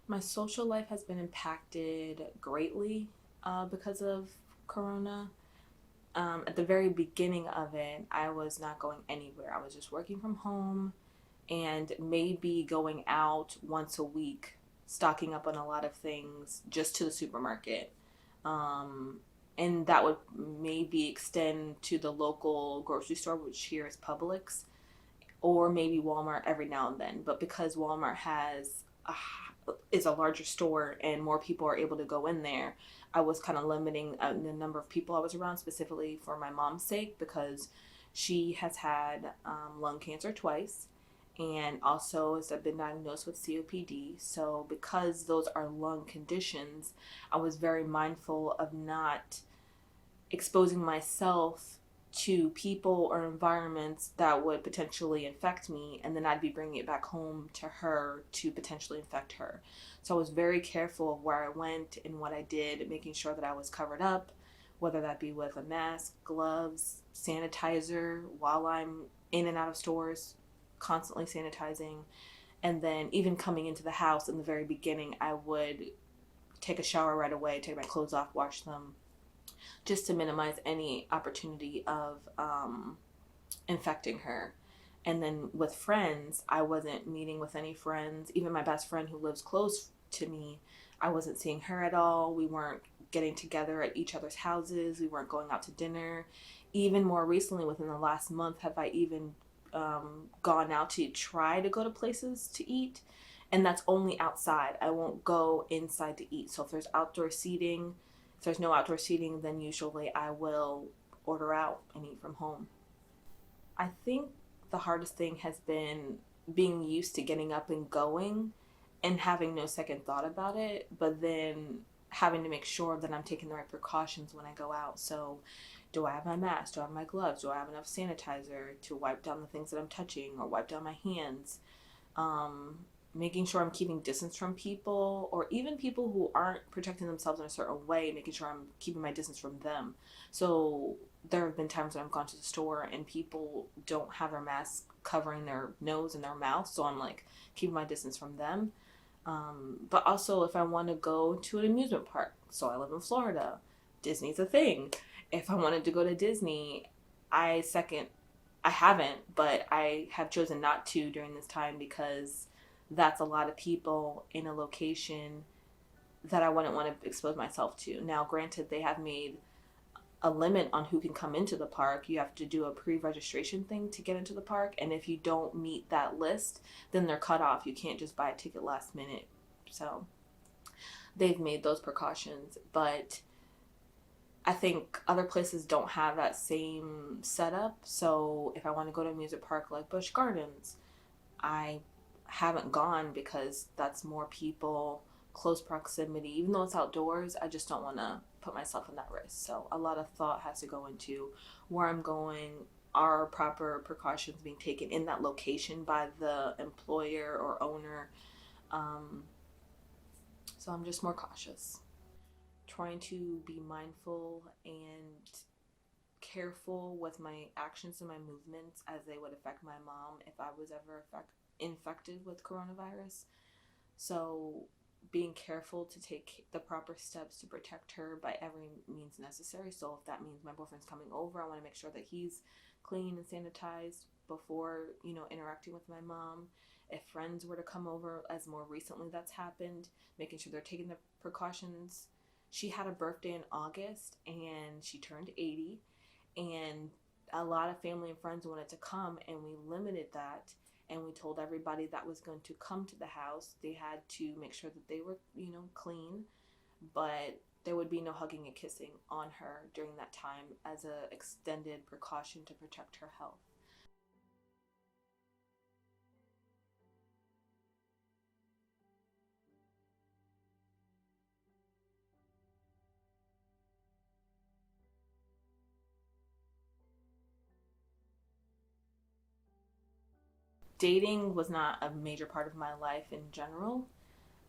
My social life has been impacted greatly because of Corona. At the very beginning of it, I was not going anywhere. I was just working from home and maybe going out once a week, stocking up on a lot of things just to the supermarket. Um, and that would maybe extend to the local grocery store, which here is Publix, or maybe Walmart every now and then. But because Walmart is a larger store and more people are able to go in there, I was kind of limiting the number of people I was around, specifically for my mom's sake, because she has had lung cancer twice and also has been diagnosed with COPD. So, because those are lung conditions, I was very mindful of not exposing myself to people or environments that would potentially infect me, and then I'd be bringing it back home to her to potentially infect her. So I was very careful of where I went and what I did, making sure that I was covered up, whether that be with a mask, gloves, sanitizer while I'm in and out of stores, constantly sanitizing. And then even coming into the house in the very beginning, I would take a shower right away, take my clothes off, wash them, just to minimize any opportunity of infecting her. And then with friends, I wasn't meeting with any friends. Even my best friend who lives close to me, I wasn't seeing her at all. We weren't getting together at each other's houses. We weren't going out to dinner. Even more recently, within the last month, have I even gone out to try to go to places to eat. And that's only outside. I won't go inside to eat. So if there's outdoor seating, if there's no outdoor seating, then usually I will order out and eat from home. I think the hardest thing has been being used to getting up and going and having no second thought about it, but then having to make sure that I'm taking the right precautions when I go out. So, do I have my mask? Do I have my gloves? Do I have enough sanitizer to wipe down the things that I'm touching or wipe down my hands? um, Making sure I'm keeping distance from people, or even people who aren't protecting themselves in a certain way, making sure I'm keeping my distance from them. So there have been times when I've gone to the store and people don't have their mask covering their nose and their mouth, so I'm like keeping my distance from them. But also, if I want to go to an amusement park, so I live in Florida, Disney's a thing. If I wanted to go to Disney, I second I haven't, but I have chosen not to during this time because that's a lot of people in a location that I wouldn't want to expose myself to. Now, granted, they have made a limit on who can come into the park. You have to do a pre-registration thing to get into the park, and if you don't meet that list, then they're cut off. You can't just buy a ticket last minute. So, they've made those precautions, but I think other places don't have that same setup. So if I want to go to a music park like Busch Gardens, I haven't gone because that's more people, close proximity. Even though it's outdoors, I just don't want to put myself in that risk. So a lot of thought has to go into where I'm going. Are proper precautions being taken in that location by the employer or owner? Um, so I'm just more cautious, trying to be mindful and careful with my actions and my movements as they would affect my mom if I was ever infected with coronavirus. So, being careful to take the proper steps to protect her by every means necessary. So, if that means my boyfriend's coming over, I want to make sure that he's clean and sanitized before, interacting with my mom. If friends were to come over, as more recently that's happened, making sure they're taking the precautions. She had a birthday in August and she turned 80, and a lot of family and friends wanted to come, and we limited that, and we told everybody that was going to come to the house they had to make sure that they were clean, but there would be no hugging and kissing on her during that time as a extended precaution to protect her health. Dating was not a major part of my life in general,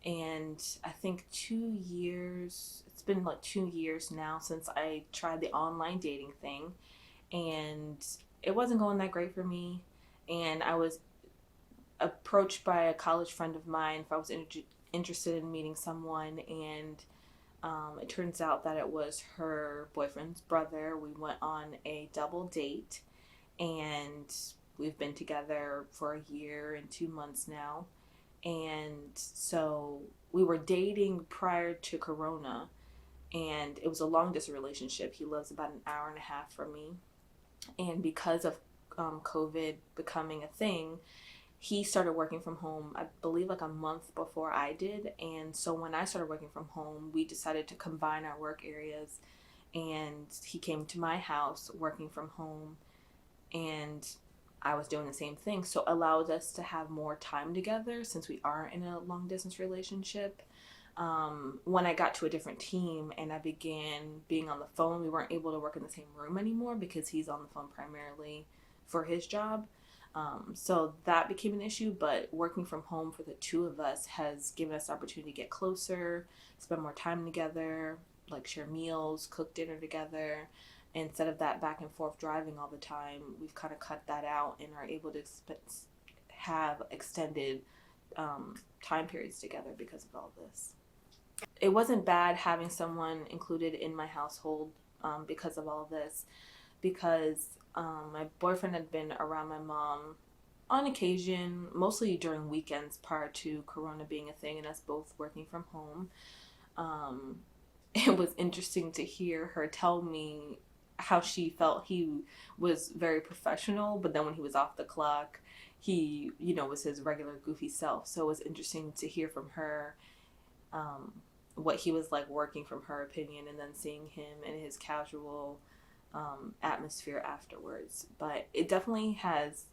and I think 2 years, it's been like 2 years now since I tried the online dating thing, and it wasn't going that great for me. And I was approached by a college friend of mine if I was interested in meeting someone, and it turns out that it was her boyfriend's brother. We went on a double date, and we've been together for a year and 2 months now. And so we were dating prior to Corona, and it was a long distance relationship. He lives about an hour and a half from me. And because of COVID becoming a thing, he started working from home, I believe, like a month before I did. And so when I started working from home, we decided to combine our work areas. And he came to my house working from home, and I was doing the same thing. So it allowed us to have more time together since we are in a long distance relationship. When I got to a different team and I began being on the phone, we weren't able to work in the same room anymore because he's on the phone primarily for his job. So that became an issue, but working from home for the two of us has given us the opportunity to get closer, spend more time together, like share meals, cook dinner together. Instead of that back and forth driving all the time, we've kind of cut that out and are able to have extended time periods together because of all this. It wasn't bad having someone included in my household because of all of this, because my boyfriend had been around my mom on occasion, mostly during weekends prior to Corona being a thing and us both working from home. Um, it was interesting to hear her tell me how she felt he was very professional, but then when he was off the clock, he, was his regular goofy self. So it was interesting to hear from her um, what he was like working from her opinion, and then seeing him in his casual atmosphere afterwards. But it definitely has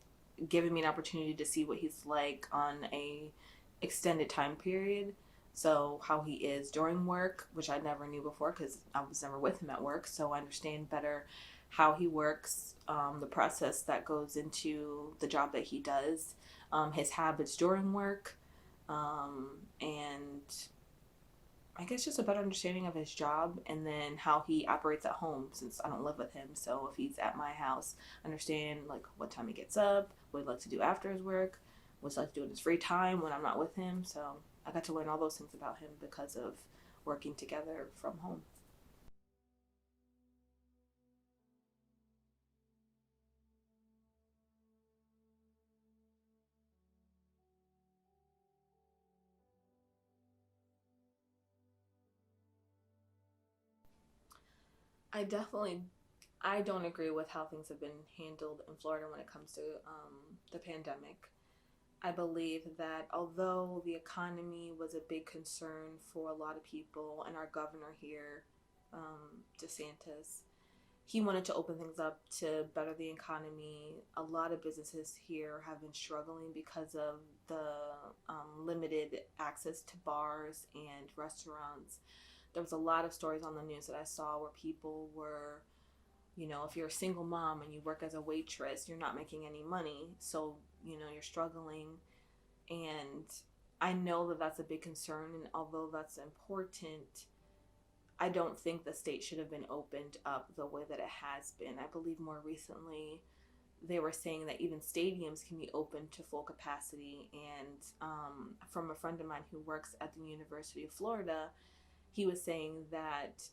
given me an opportunity to see what he's like on a extended time period. So how he is during work, which I never knew before because I was never with him at work. So I understand better how he works, the process that goes into the job that he does, his habits during work, and I guess just a better understanding of his job, and then how he operates at home since I don't live with him. So if he's at my house, understand like what time he gets up, what he likes to do after his work, what he likes to do in his free time when I'm not with him. So I got to learn all those things about him because of working together from home. I definitely I don't agree with how things have been handled in Florida when it comes to the pandemic. I believe that although the economy was a big concern for a lot of people, and our governor here, DeSantis, he wanted to open things up to better the economy. A lot of businesses here have been struggling because of the limited access to bars and restaurants. There was a lot of stories on the news that I saw where people were, if you're a single mom and you work as a waitress, you're not making any money. So, you're struggling. And I know that that's a big concern. And although that's important, I don't think the state should have been opened up the way that it has been. I believe more recently they were saying that even stadiums can be open to full capacity. And from a friend of mine who works at the University of Florida, he was saying that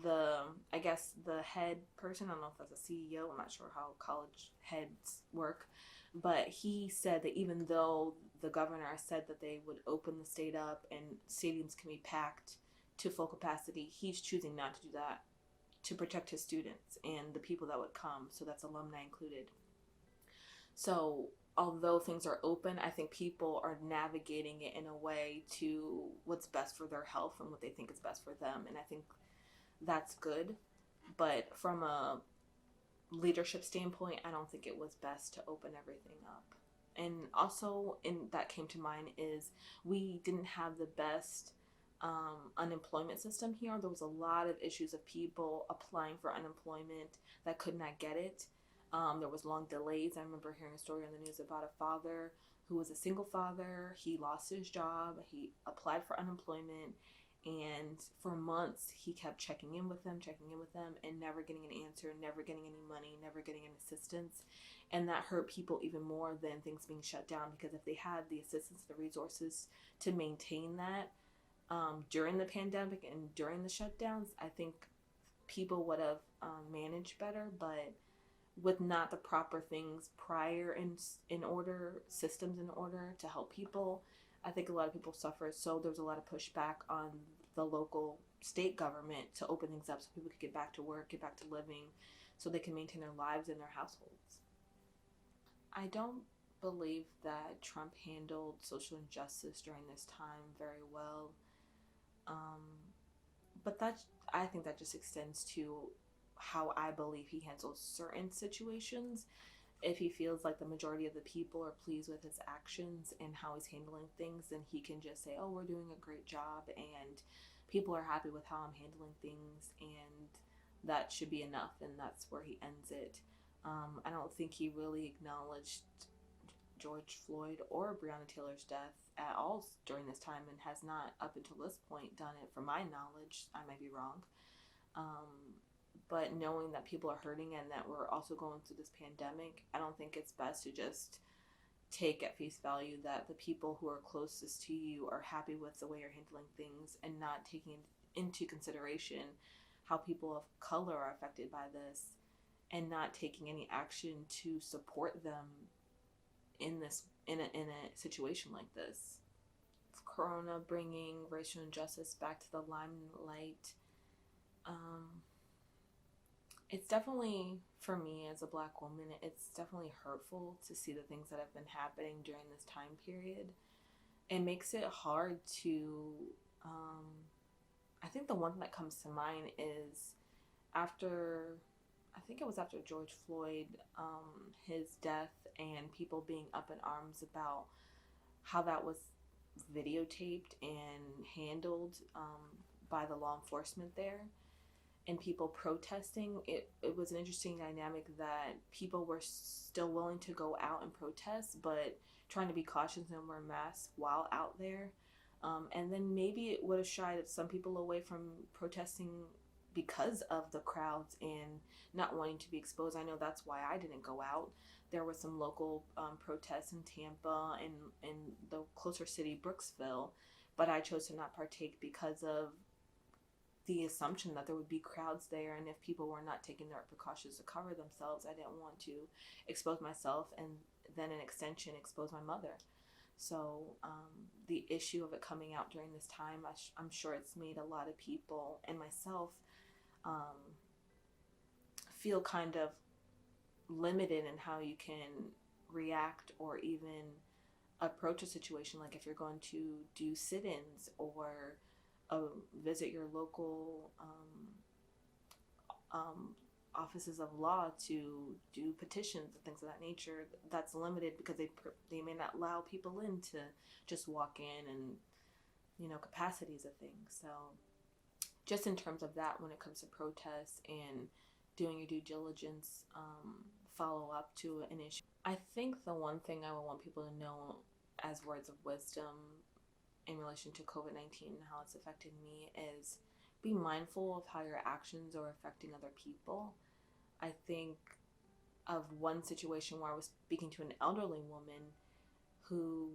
the I guess the head person, I don't know if that's a CEO, I'm not sure how college heads work, but he said that even though the governor said that they would open the state up and stadiums can be packed to full capacity, he's choosing not to do that to protect his students and the people that would come, so that's alumni included. So although things are open, I think people are navigating it in a way to what's best for their health and what they think is best for them, and I think that's good. But from a leadership standpoint, I don't think it was best to open everything up. And also, in that came to mind is we didn't have the best unemployment system here. There was a lot of issues of people applying for unemployment that could not get it. There was long delays. I remember hearing a story on the news about a father who was a single father. He lost his job. He applied for unemployment, and for months he kept checking in with them, and never getting an answer, never getting any money, never getting an assistance. And that hurt people even more than things being shut down, because if they had the assistance, the resources to maintain that during the pandemic and during the shutdowns, I think people would have managed better. But with not the proper things prior in order, systems in order to help people, I think a lot of people suffered. So there was a lot of pushback on the local state government to open things up so people could get back to work, get back to living, so they can maintain their lives and their households. I don't believe that Trump handled social injustice during this time very well. Um, but I think that just extends to how I believe he handles certain situations. If he feels like the majority of the people are pleased with his actions and how he's handling things, then he can just say, oh, we're doing a great job and people are happy with how I'm handling things, and that should be enough, and that's where he ends it. I don't think he really acknowledged George Floyd or Breonna Taylor's death at all during this time, and has not up until this point done it, from my knowledge. I might be wrong. But knowing that people are hurting and that we're also going through this pandemic, I don't think it's best to just take at face value that the people who are closest to you are happy with the way you're handling things, and not taking into consideration how people of color are affected by this, and not taking any action to support them in a situation like this. Corona bringing racial injustice back to the limelight. Um, it's definitely, for me as a Black woman, it's definitely hurtful to see the things that have been happening during this time period. It makes it hard to, I think the one thing that comes to mind is after, I think it was after George Floyd, his death, and people being up in arms about how that was videotaped and handled by the law enforcement there, and people protesting. It was an interesting dynamic that people were still willing to go out and protest, but trying to be cautious and wear masks while out there. And then maybe it would have shied some people away from protesting because of the crowds and not wanting to be exposed. I know that's why I didn't go out. There were some local protests in Tampa and in the closer city, Brooksville, but I chose to not partake because of the assumption that there would be crowds there, and if people were not taking their precautions to cover themselves, I didn't want to expose myself and then an extension expose my mother. So the issue of it coming out during this time, I'm sure it's made a lot of people and myself feel kind of limited in how you can react or even approach a situation. Like if you're going to do sit-ins or visit your local offices of law to do petitions and things of that nature, that's limited because they may not allow people in to just walk in, and capacities of things. So just in terms of that, when it comes to protests and doing your due diligence, follow up to an issue, I think the one thing I would want people to know as words of wisdom in relation to COVID-19 and how it's affected me is be mindful of how your actions are affecting other people. I think of one situation where I was speaking to an elderly woman who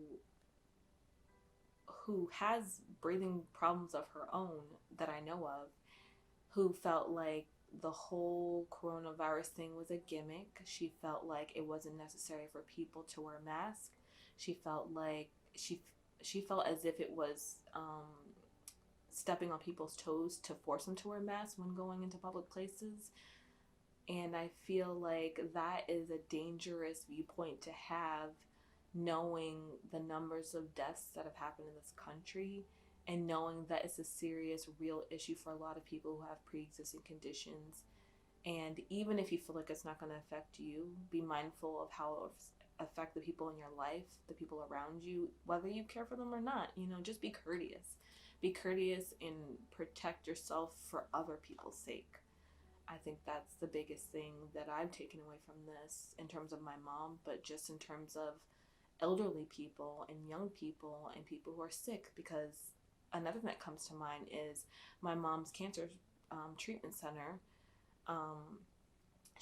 has breathing problems of her own that I know of, who felt like the whole coronavirus thing was a gimmick. She felt like it wasn't necessary for people to wear masks. She felt like she felt as if it was stepping on people's toes to force them to wear masks when going into public places. And I feel like that is a dangerous viewpoint to have, knowing the numbers of deaths that have happened in this country, and knowing that it's a serious, real issue for a lot of people who have pre-existing conditions. And even if you feel like it's not going to affect you, be mindful of how it will affect the people in your life, the people around you, whether you care for them or not. Just be courteous. Be courteous and protect yourself for other people's sake. I think that's the biggest thing that I've taken away from this, in terms of my mom, but just in terms of elderly people and young people and people who are sick. Because another thing that comes to mind is my mom's cancer treatment center.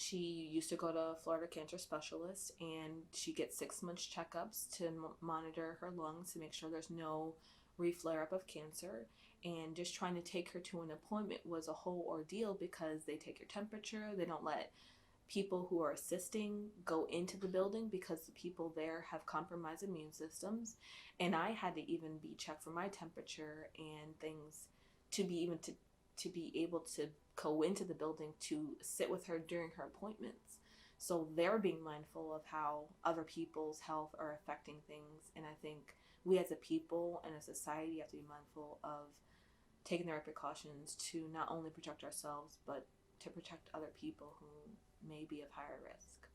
She used to go to Florida Cancer Specialist, and she gets 6 months checkups to monitor her lungs to make sure there's no reflare up of cancer. And just trying to take her to an appointment was a whole ordeal because they take your temperature. They don't let people who are assisting go into the building because the people there have compromised immune systems. And I had to even be checked for my temperature and things to be even to be able to go into the building to sit with her during her appointments. So they're being mindful of how other people's health are affecting things. And I think we as a people and a society have to be mindful of taking the right precautions to not only protect ourselves, but to protect other people who may be of higher risk.